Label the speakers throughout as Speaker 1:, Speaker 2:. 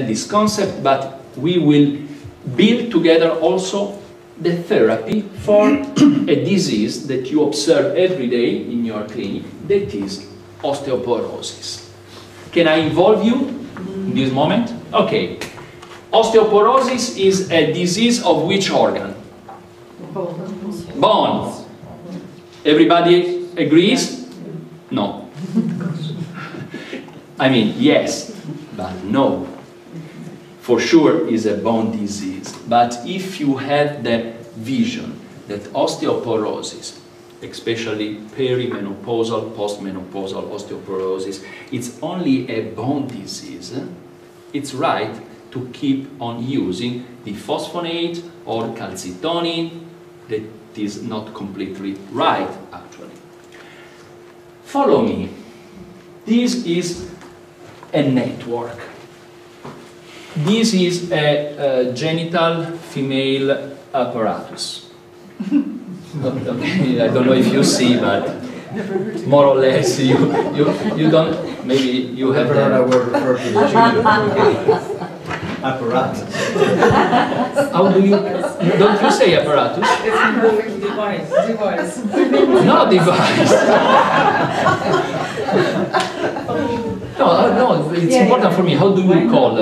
Speaker 1: this concept, but we will build together also the therapy for a disease that you observe every day in your clinic, that is osteoporosis. Can I involve you in this moment? Okay. Osteoporosis is a disease of which organ? Bone. Everybody agrees? No. I mean, yes, but no. For sure is a bone disease. But if you have the vision that osteoporosis, especially perimenopausal, postmenopausal osteoporosis, it's only a bone disease, it's right to keep on using the phosphonate or calcitonin. That is not completely right, actually. Follow me. This is a network. This is a genital female apparatus. Okay, I don't know if you see, but more or less you don't, maybe you have
Speaker 2: heard that word referred to as genital apparatus.
Speaker 1: How do you, don't you say apparatus?
Speaker 3: It's a perfect device.
Speaker 1: No device. No, it's important for me. How do you call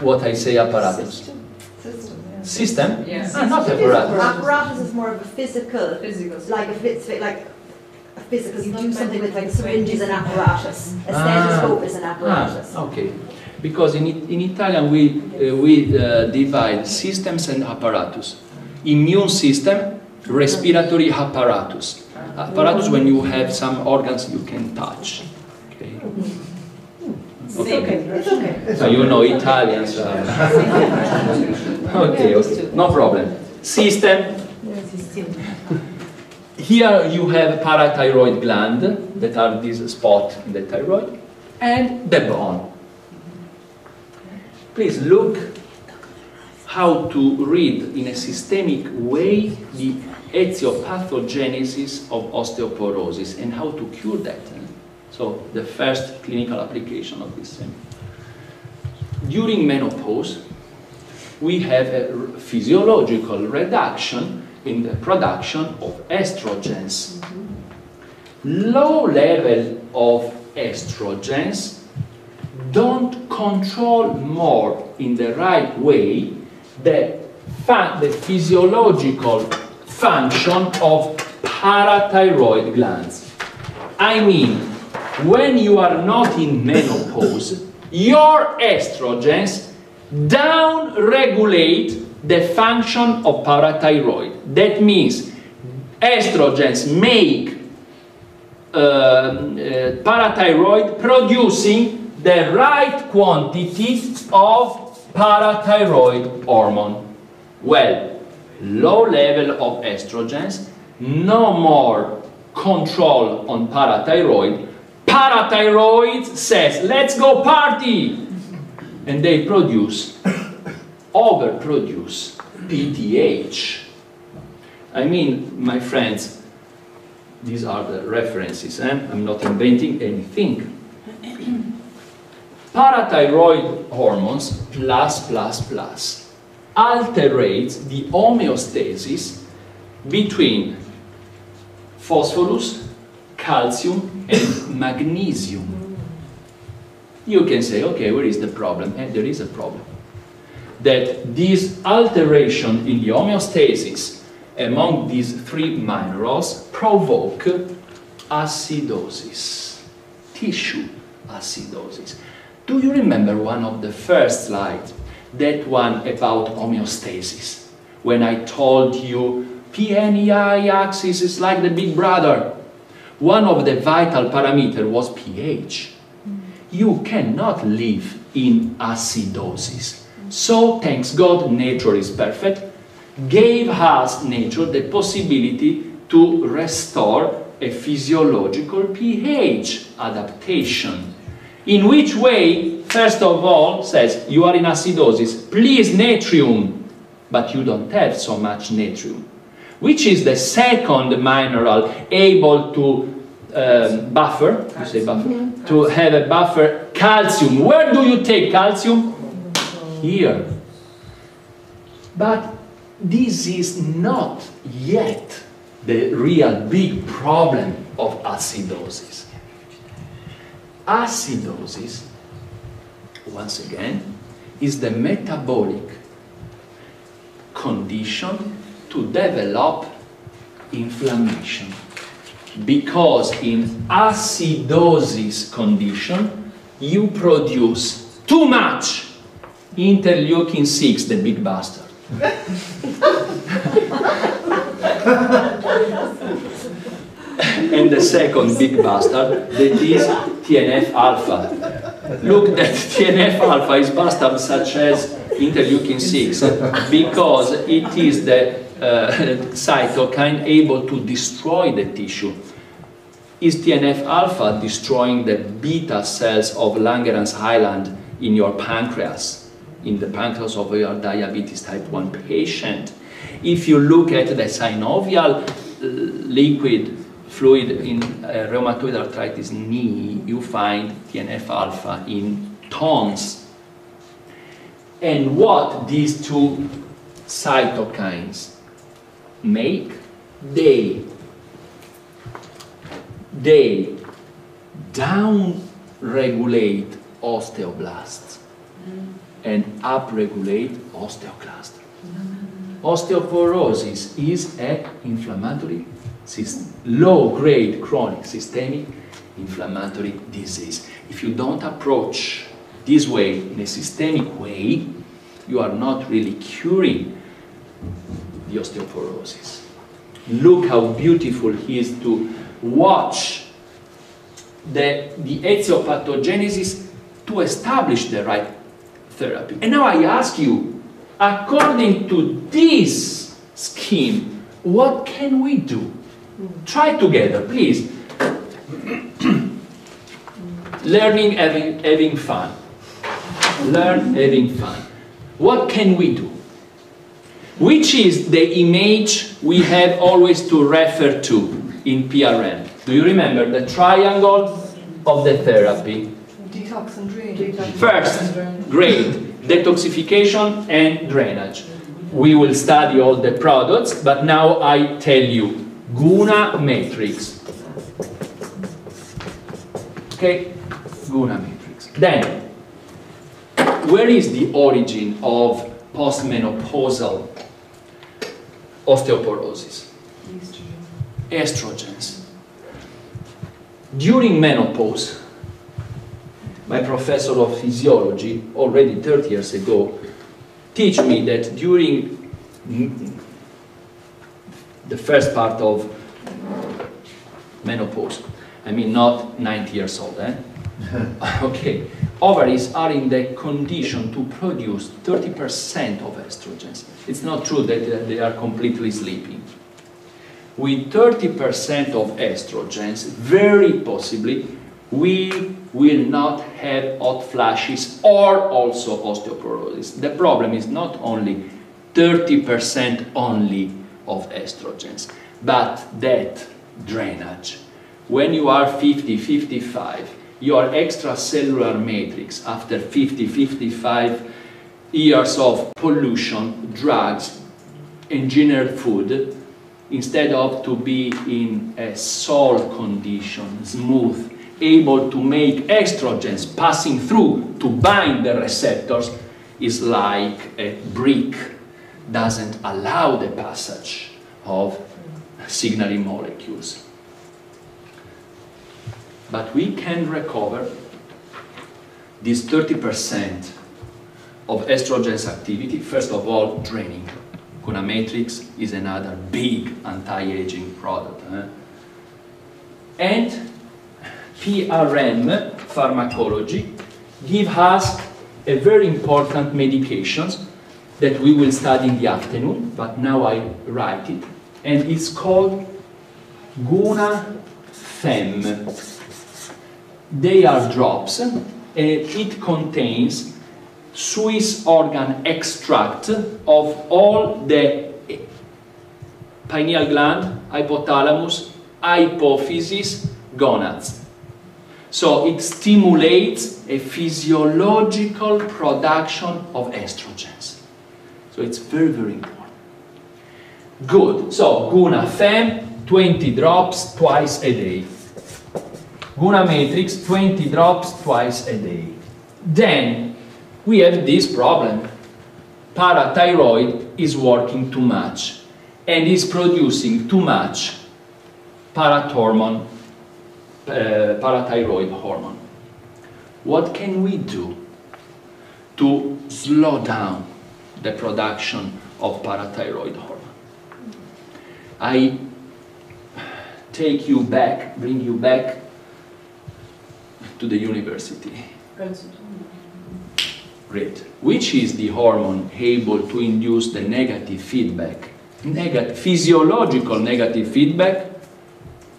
Speaker 1: what I say apparatus? System?
Speaker 3: Yes.
Speaker 1: Ah, not apparatus.
Speaker 4: Apparatus is more of a physical, like a physical, you do something with like syringes and apparatus. A stethoscope is an apparatus.
Speaker 1: Okay. Because in Italian we divide systems and apparatus. Immune system, respiratory apparatus. Apparatus when you have some organs you can touch. Okay.
Speaker 4: Okay. It's okay.
Speaker 1: So you know Italians. Okay, no problem. System. Here you have parathyroid gland, that are these spots in the thyroid, and the bone. Please look how to read in a systemic way the etiopathogenesis of osteoporosis and how to cure that. So the first clinical application of this thing. During menopause, we have a physiological reduction in the production of estrogens. Low level of estrogens don't control more in the right way the physiological function of parathyroid glands. I mean, when you are not in menopause, your estrogens down-regulate the function of parathyroid. That means estrogens make parathyroid producing the right quantity of parathyroid hormone. Well, low level of estrogens, no more control on parathyroid. Parathyroid says, let's go party! And they produce, overproduce PTH. I mean, my friends, these are the references, I'm not inventing anything. Parathyroid hormones plus alterates the homeostasis between phosphorus, calcium, and magnesium. You can say, okay, where is the problem? And there is a problem. That this alteration in the homeostasis among these three minerals provoke acidosis, tissue acidosis. Do you remember one of the first slides, that one about homeostasis, when I told you PNEI axis is like the big brother? One of the vital parameters was pH. You cannot live in acidosis. So, thanks God, nature is perfect, gave us nature the possibility to restore a physiological pH adaptation. In which way, first of all, says, you are in acidosis, please natrium, but you don't have so much natrium. Which is the second mineral able to buffer, you say buffer, to have a buffer, calcium. Where do you take calcium? here. But this is not yet the real big problem of acidosis. Acidosis, once again, is the metabolic condition to develop inflammation. Because in acidosis condition, you produce too much interleukin-6, the big bastard. And the second big bastard, that is TNF-alpha. Look, that TNF-alpha is bastard such as interleukin-6 because it is the cytokine able to destroy the tissue. Is TNF-alpha destroying the beta cells of Langerhans-Hyland in your pancreas, in the pancreas of your diabetes type 1 patient? If you look at the synovial liquid fluid in rheumatoid arthritis knee, you find TNF-alpha in tons. And what these two cytokines make? They down-regulate osteoblasts and up-regulate osteoclasts. Osteoporosis is an inflammatory, low-grade chronic systemic inflammatory disease. If you don't approach this way, in a systemic way, you are not really curing the osteoporosis. Look how beautiful it is to watch the etiopathogenesis to establish the right therapy. And now I ask you, according to this scheme, what can we do? Try together, please. Learning, having fun. Learn, having fun. What can we do? Which is the image we have always to refer to in PRN? Do you remember the triangle of the therapy?
Speaker 3: Detox and drainage.
Speaker 1: First, great, detoxification and drainage. We will study all the products, but now I tell you, Guna matrix. Okay, Guna matrix. Then, where is the origin of postmenopausal osteoporosis? Estrogens. During menopause, my professor of physiology, already 30 years ago, teach me that during the first part of menopause, I mean not 90 years old, okay, ovaries are in the condition to produce 30% of estrogens. It's not true that they are completely sleeping. With 30% of estrogens, very possibly, we will not have hot flashes or also osteoporosis. The problem is not only 30% only of estrogens, but that drainage. When you are 50, 55, your extracellular matrix, after 50, 55 years of pollution, drugs, engineered food, instead of to be in a salt condition, smooth, able to make estrogens passing through to bind the receptors, is like a brick, doesn't allow the passage of signaling molecules. But we can recover this 30% of estrogens activity, first of all, draining. Guna matrix is another big anti-aging product. And PRM pharmacology give us a very important medications that we will study in the afternoon, but now I write it, and it's called Guna Fem. They are drops, and it contains Swiss organ extract of all the pineal gland, hypothalamus, hypophysis, gonads. So it stimulates a physiological production of estrogens. So it's very, very important. Good. So Guna Fem, 20 drops twice a day. Guna Matrix, 20 drops twice a day. Then we have this problem. Parathyroid is working too much and is producing too much parathyroid hormone. What can we do to slow down the production of parathyroid hormone? I take you back, bring you back to the university. Great. Which is the hormone able to induce the negative feedback? Physiological negative feedback?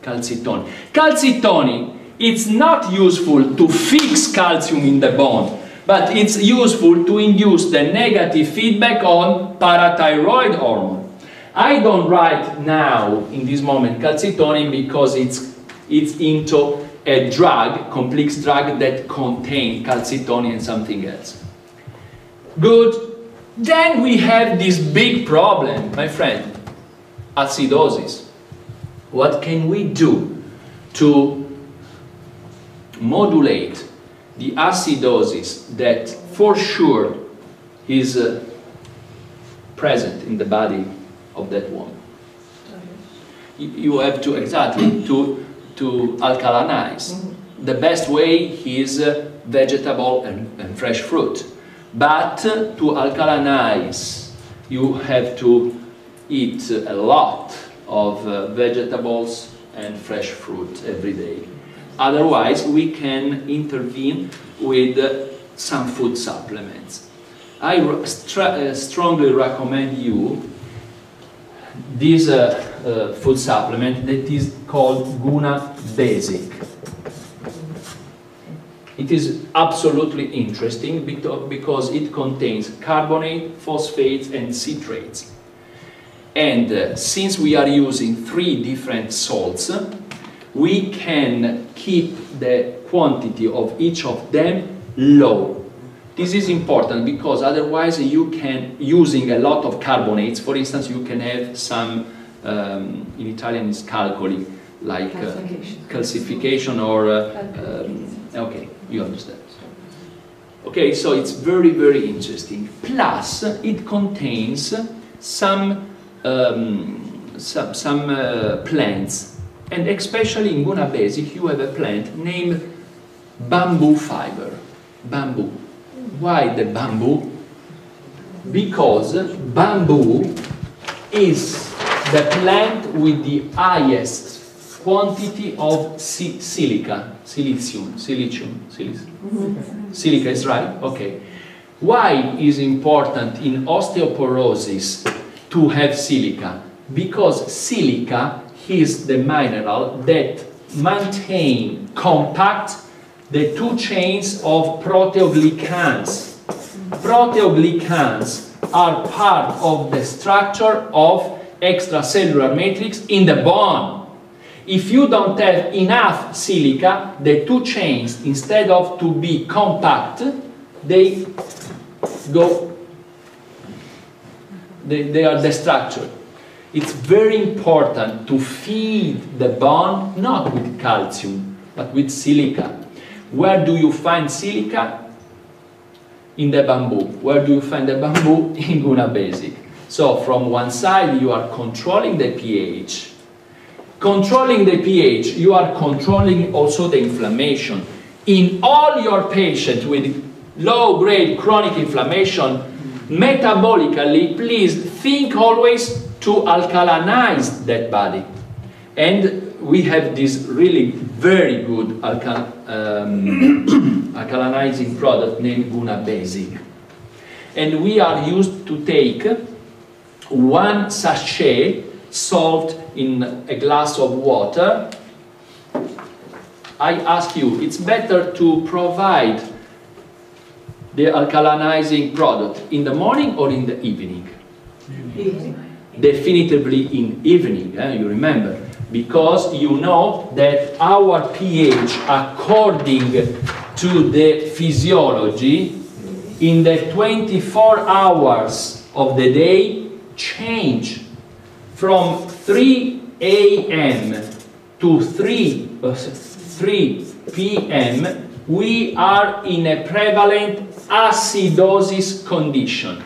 Speaker 1: Calcitonin. Calcitonin, it's not useful to fix calcium in the bone, but it's useful to induce the negative feedback on parathyroid hormone. I don't write now, in this moment, calcitonin because it's into a drug, complex drug that contains calcitonin and something else. Good. Then we have this big problem, my friend, acidosis. What can we do to modulate the acidosis that for sure is present in the body of that woman? You have to, exactly, to alkalinize. The best way is vegetable and fresh fruit. But to alkalinize, you have to eat a lot of vegetables and fresh fruit every day. Otherwise, we can intervene with some food supplements. I strongly recommend you this food supplement that is called Guna Basic. It is absolutely interesting because it contains carbonate, phosphates, and citrates. And since we are using 3 different salts, we can keep the quantity of each of them low. This is important because otherwise you can, using a lot of carbonates, for instance, you can have some, in Italian is calcoli, like calcification or, okay, you understand. Okay, so it's very, very interesting. Plus, it contains some plants, and especially in Guna Basic, you have a plant named bamboo fiber. Bamboo. Why the bamboo? Because bamboo is the plant with the highest quantity of silica. Silica is right? Okay. Why is important in osteoporosis to have silica? Because silica is the mineral that maintain compact the 2 chains of proteoglycans. Proteoglycans are part of the structure of extracellular matrix in the bone. If you don't have enough silica, the 2 chains, instead of to be compact, they are destructured. It's very important to feed the bone not with calcium, but with silica. Where do you find silica? In the bamboo. Where do you find the bamboo? In Guna Basic. So from one side you are controlling the pH. Controlling the pH, you are controlling also the inflammation. In all your patients with low-grade chronic inflammation, metabolically, please think always to alkalinize that body. And we have this really very good alkalinizing product named Guna Basic. And we are used to take 1 sachet salt in a glass of water. I ask you, it's better to provide the alkalinizing product in the morning or in the evening? Evening. Definitively in evening, you remember. because you know that our pH, according to the physiology, in the 24 hours of the day change from 3 a.m. to 3 p.m. we are in a prevalent acidosis condition.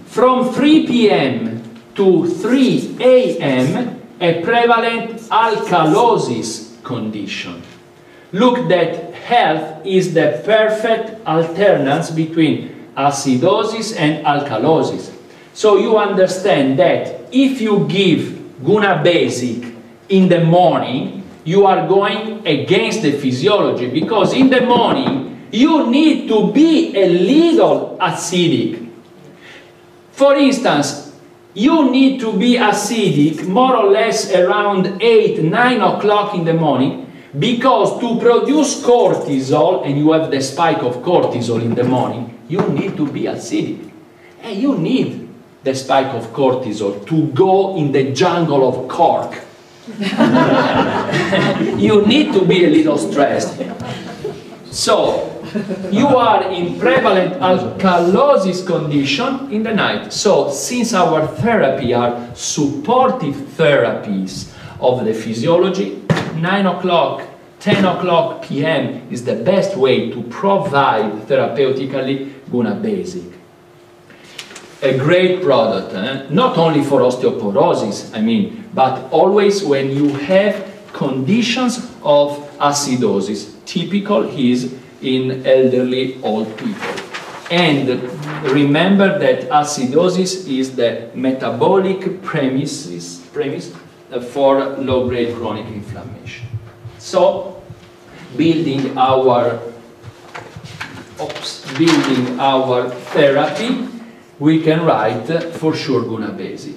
Speaker 1: From 3 p.m. to 3 a.m. a prevalent alkalosis condition. Look that health is the perfect alternance between acidosis and alkalosis. So you understand that if you give Guna Basic in the morning, you are going against the physiology, because in the morning you need to be a little acidic. For instance, you need to be acidic more or less around 8, 9 o'clock in the morning, because to produce cortisol, and you have the spike of cortisol in the morning, you need to be acidic. And you need the spike of cortisol to go in the jungle of cork. You need to be a little stressed. So, you are in prevalent alkalosis condition in the night. So, since our therapy are supportive therapies of the physiology, 9 o'clock, 10 o'clock p.m. is the best way to provide therapeutically Guna Basic. A great product, not only for osteoporosis, but always when you have conditions of acidosis. Typical is in elderly old people. And remember that acidosis is the metabolic premise for low-grade chronic inflammation. So, building our therapy, we can write for sure Guna Basic.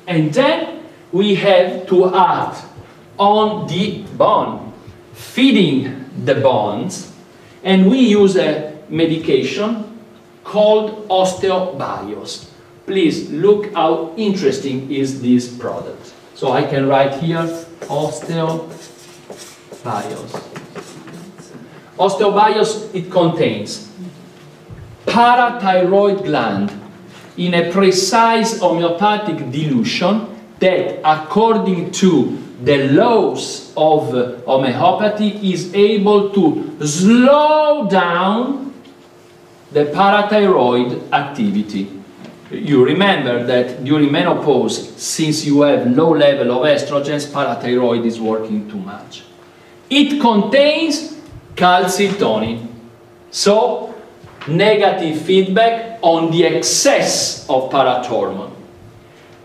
Speaker 1: And then we have to act on the bone, feeding the bones, and we use a medication called OsteoBios. Please look how interesting is this product. So I can write here OsteoBios. OsteoBios, it contains parathyroid gland in a precise homeopathic dilution that, according to the laws of homeopathy, is able to slow down the parathyroid activity. You remember that during menopause, since you have low level of estrogens, parathyroid is working too much. It contains calcitonin, so negative feedback on the excess of parathormone.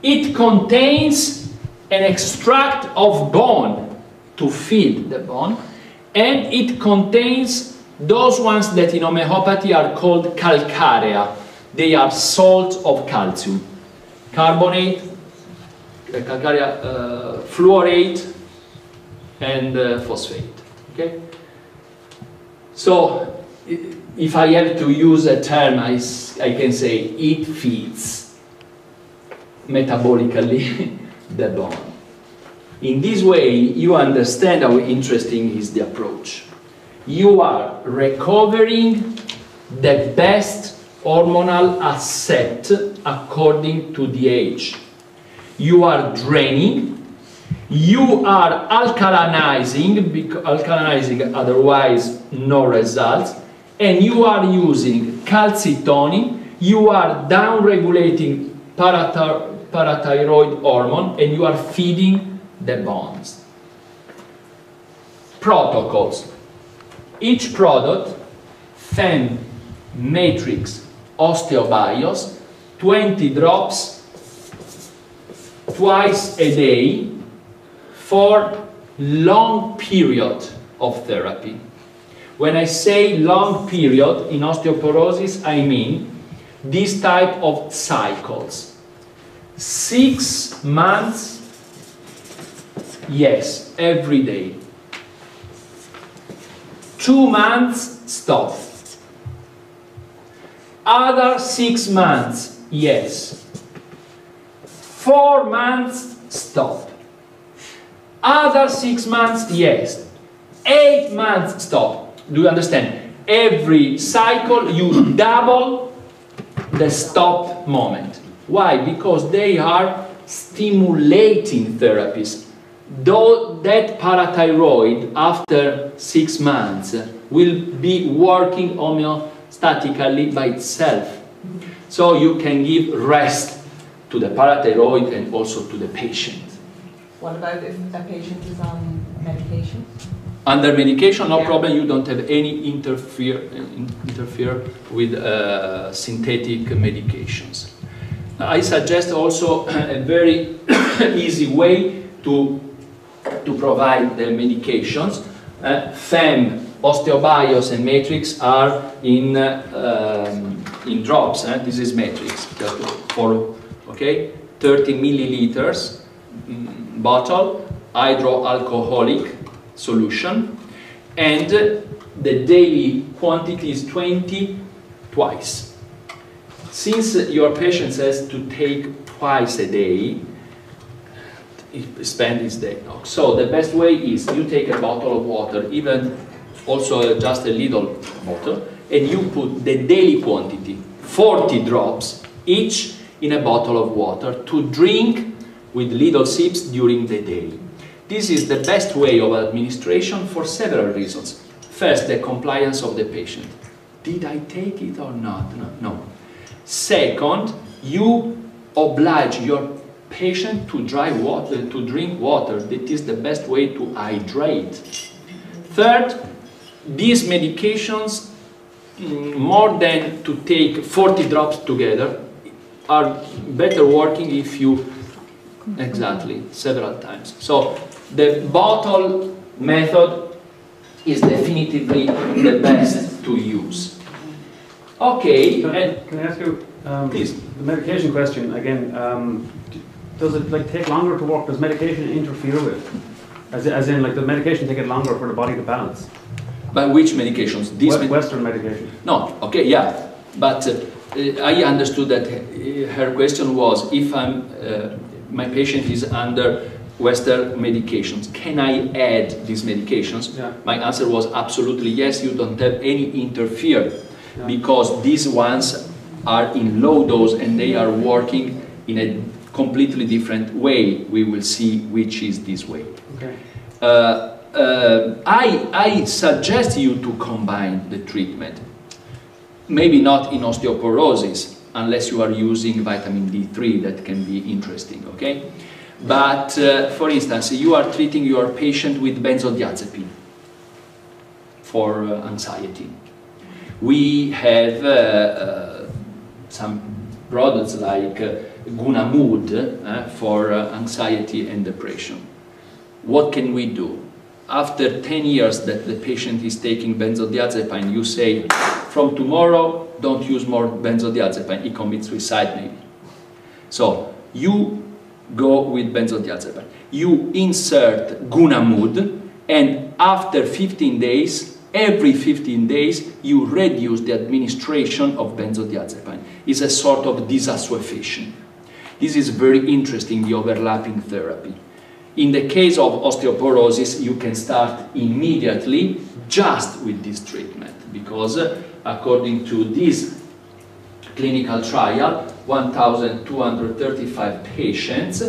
Speaker 1: It contains an extract of bone to feed the bone, and it contains those ones that in homeopathy are called calcarea. They are salts of calcium, carbonate, calcarea, fluorate, and phosphate. Okay? So, if I have to use a term, I can say it feeds metabolically the bone. In this way, you understand how interesting is the approach. You are recovering the best hormonal asset according to the age. You are draining, you are alkalinizing, otherwise no results, and you are using calcitonin, you are down-regulating parathyroid hormone, and you are feeding the bones. Protocols. Each product, Fem Matrix OsteoBios, 20 drops twice a day for long period of therapy. When I say long period in osteoporosis, I mean this type of cycles. 6 months, yes, every day. 2 months, stop. Other 6 months, yes. 4 months, stop. Other 6 months, yes. 8 months, stop. Do you understand? Every cycle you double the stop moment. Why? Because they are stimulating therapies. Though that parathyroid after 6 months will be working homeostatically by itself. So you can give rest to the parathyroid and also to the patient.
Speaker 3: What about if a patient is on medication?
Speaker 1: Under medication, no problem, you don't have any interfere with synthetic medications. I suggest also a very easy way to provide the medications. FEM, Osteobios and Matrix are in drops. This is Matrix, just to follow, okay? 30 milliliters bottle, hydroalcoholic solution, and the daily quantity is 20 twice. Since your patient has to take twice a day, spend his day. So the best way is you take a bottle of water, even also just a little bottle, and you put the daily quantity, 40 drops each, in a bottle of water to drink with little sips during the day. This is the best way of administration for several reasons. First, the compliance of the patient. Did I take it or not? No. Second, you oblige your patient to drink water. That is the best way to hydrate. Third, these medications, more than to take 40 drops together, are better working if you, exactly, several times. So the bottle method is definitively the best to use. Okay,
Speaker 2: can I ask you,
Speaker 1: please.
Speaker 2: The medication question again? Does it take longer to work? Does medication interfere with? As in, the medication take it longer for the body to balance?
Speaker 1: By which medications?
Speaker 2: Western medication.
Speaker 1: No. Okay. Yeah. But I understood that her question was if my patient is under Western medications, can I add these medications?
Speaker 2: Yeah.
Speaker 1: My answer was absolutely yes. You don't have any interfere, because these ones are in low dose and they are working in a completely different way. We will see which is this way.
Speaker 2: Okay.
Speaker 1: I suggest you to combine the treatment. Maybe not in osteoporosis, unless you are using vitamin D3, that can be interesting, okay? But, for instance, you are treating your patient with benzodiazepine for anxiety. We have some products like Gunamud for anxiety and depression. What can we do? After 10 years that the patient is taking benzodiazepine, you say, from tomorrow, don't use more benzodiazepine. He commits suicide, maybe. So, you go with benzodiazepine. You insert Gunamud, and after 15 days, every 15 days, you reduce the administration of benzodiazepine. It's a sort of disassuefaction. This is very interesting, the overlapping therapy. In the case of osteoporosis, you can start immediately just with this treatment, because according to this clinical trial, 1,235 patients